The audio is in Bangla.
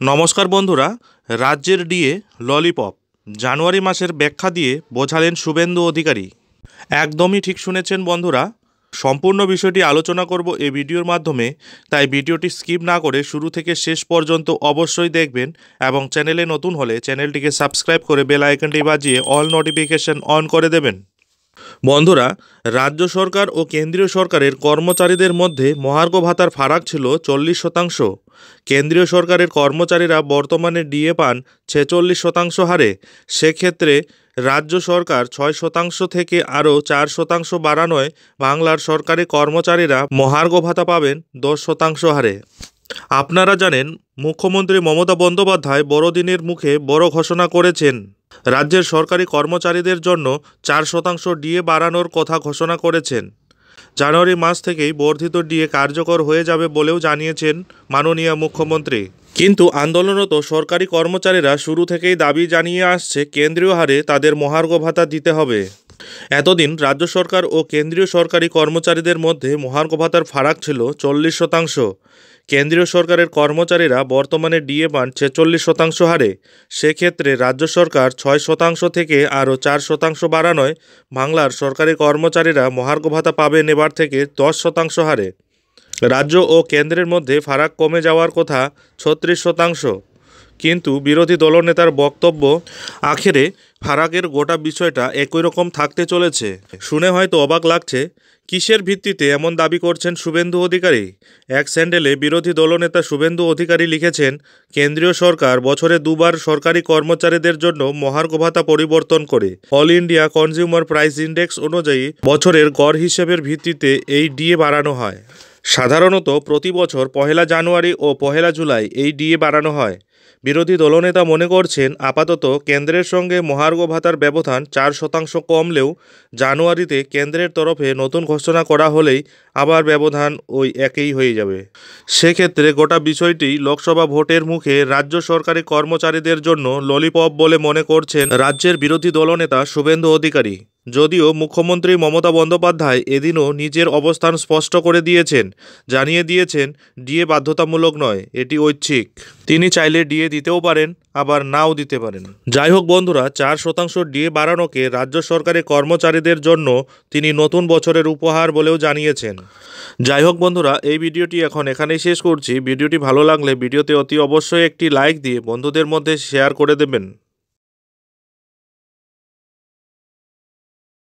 নমস্কার বন্ধুরা, রাজ্যের ডিএ ললিপপ জানুয়ারি মাসের ব্যাখ্যা দিয়ে বোঝালেন শুভেন্দু অধিকারী। একদমই ঠিক শুনেছেন বন্ধুরা, সম্পূর্ণ বিষয়টি আলোচনা করব এই ভিডিওর মাধ্যমে, তাই ভিডিওটি স্কিপ না করে শুরু থেকে শেষ পর্যন্ত অবশ্যই দেখবেন এবং চ্যানেলে নতুন হলে চ্যানেলটিকে সাবস্ক্রাইব করে বেল আইকনটি বাজিয়ে অল নোটিফিকেশন অন করে দেবেন। বন্ধুরা, রাজ্য সরকার ও কেন্দ্রীয় সরকারের কর্মচারীদের মধ্যে মহার্ঘ ভাতার ফারাক ছিল 40%। কেন্দ্রীয় সরকারের কর্মচারীরা বর্তমানে ডিএ পান 46% হারে। সেক্ষেত্রে রাজ্য সরকার 6% থেকে আরও 4% বাড়ানোয় বাংলার সরকারি কর্মচারীরা মহার্ঘ ভাতা পাবেন 10% হারে। আপনারা জানেন, মুখ্যমন্ত্রী মমতা বন্দ্যোপাধ্যায় বড়দিনের মুখে বড় ঘোষণা করেছেন। রাজ্যের সরকারি কর্মচারীদের জন্য 4% ডিএ বাড়ানোর কথা ঘোষণা করেছেন। জানুয়ারি মাস থেকেই বর্ধিত ডিএ কার্যকর হয়ে যাবে বলেও জানিয়েছেন মাননীয় মুখ্যমন্ত্রী। কিন্তু আন্দোলনরত সরকারি কর্মচারীরা শুরু থেকেই দাবি জানিয়ে আসছে কেন্দ্রীয় হারে তাদের মহার্ঘ ভাতা দিতে হবে। এতদিন রাজ্য সরকার ও কেন্দ্রীয় সরকারি কর্মচারীদের মধ্যে মহার্ঘ ভাতার ফারাক ছিল 40%। কেন্দ্রীয় সরকারের কর্মচারীরা বর্তমানে ডিএ পান 46% হারে। সেক্ষেত্রে রাজ্য সরকার 6% থেকে আরও 4% বাড়ানোয় বাংলার সরকারি কর্মচারীরা মহার্ঘ ভাতা পাবেন এবার থেকে 10% হারে। রাজ্য ও কেন্দ্রের মধ্যে ফারাক কমে যাওয়ার কথা 36%, কিন্তু বিরোধী দলনেতার বক্তব্য আখেরে ফারাকের গোটা বিষয়টা একই রকম থাকতে চলেছে। শুনে হয়তো অবাক লাগছে, কিসের ভিত্তিতে এমন দাবি করছেন শুভেন্দু অধিকারী? এক স্যান্ডেলে বিরোধী দলনেতা শুভেন্দু অধিকারী লিখেছেন, কেন্দ্রীয় সরকার বছরে দুবার সরকারি কর্মচারীদের জন্য মহার্ঘ ভাতা পরিবর্তন করে। All India consumer price index অনুযায়ী বছরের গড় হিসেবের ভিত্তিতে এই ডিএ বাড়ানো হয়। সাধারণত প্রতি বছর 1 জানুয়ারি ও 1 জুলাই এই ডিএ বাড়ানো হয়। বিরোধী দলনেতা মনে করছেন, আপাতত কেন্দ্রের সঙ্গে মহার্ঘ ভাতার ব্যবধান 4% কমলেও জানুয়ারিতে কেন্দ্রের তরফে নতুন ঘোষণা করা হলেই আবার ব্যবধান ওই একই হয়ে যাবে। সেক্ষেত্রে গোটা বিষয়টি লোকসভা ভোটের মুখে রাজ্য সরকারি কর্মচারীদের জন্য ললিপপ বলে মনে করছেন রাজ্যের বিরোধী দলনেতা শুভেন্দু অধিকারী। যদিও মুখ্যমন্ত্রী মমতা বন্দ্যোপাধ্যায় এদিনও নিজের অবস্থান স্পষ্ট করে দিয়েছেন, জানিয়ে দিয়েছেন ডিএ বাধ্যতামূলক নয়, এটি ঐচ্ছিক। তিনি চাইলে ডিএ দিতেও পারেন, আবার নাও দিতে পারেন। যাই হোক বন্ধুরা, 4% ডিএ বাড়ানোকে রাজ্য সরকারি কর্মচারীদের জন্য তিনি নতুন বছরের উপহার বলেও জানিয়েছেন। যাই হোক বন্ধুরা, এই ভিডিওটি এখন এখানেই শেষ করছি। ভিডিওটি ভালো লাগলে ভিডিওতে অতি অবশ্যই একটি লাইক দিয়ে বন্ধুদের মধ্যে শেয়ার করে দেবেন।